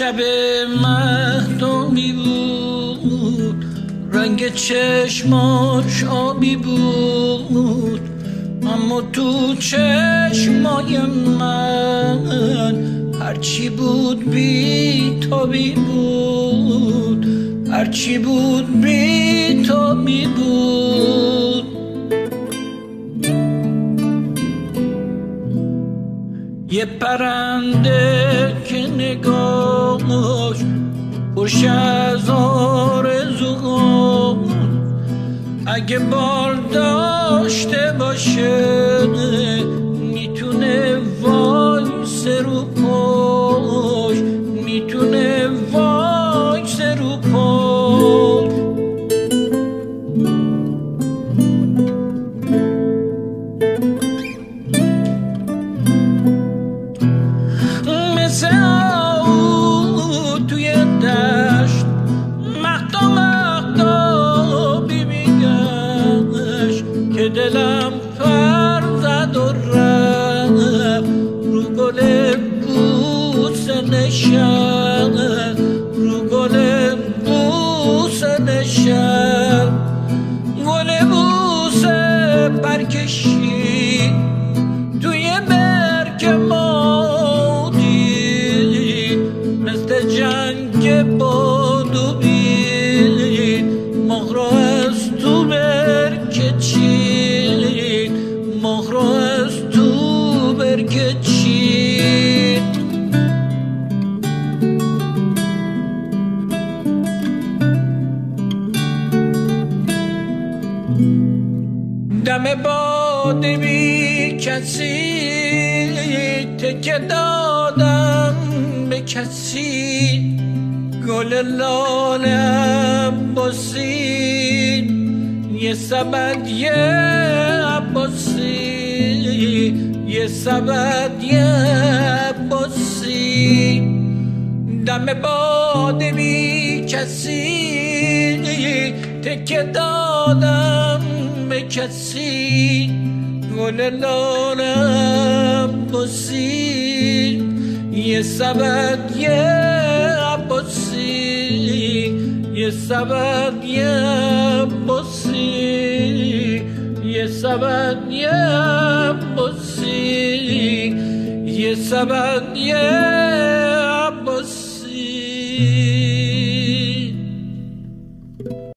شب مهدمی بود، رنگ چشماش آبی بود، اما تو چشمای من هرچی بود بی تابی بود، هرچی بود بی تابی بود. یه پرنده که نگاهش خوش از آرزوها، اگه بال داشته باشه میتونه وایسه رو پاش، میتونه وایسه رو پاش. مثل توی دشت مهدا مهدا بیبیگشت که دلم پر زد و رفت رو گل بوسه نشست، رو گل بوسه نشست. گل بوسه برکشید توی برگ مادی، مثل جنگ باد و بید ماه را از تو برگ چید، ماه را از تو برگ چید. دم باد بی کسی تکه دادم به کسی، گل لاله عباسی یه سبد یه عباسی، یه سبد یه عباسی. دم باد بی کسی تکه دادم به کسی، گل لاله عباسی یه سبد یه عباسی، یه سبد یه عباسی، یه سبد یه عباسی، یه سبد یه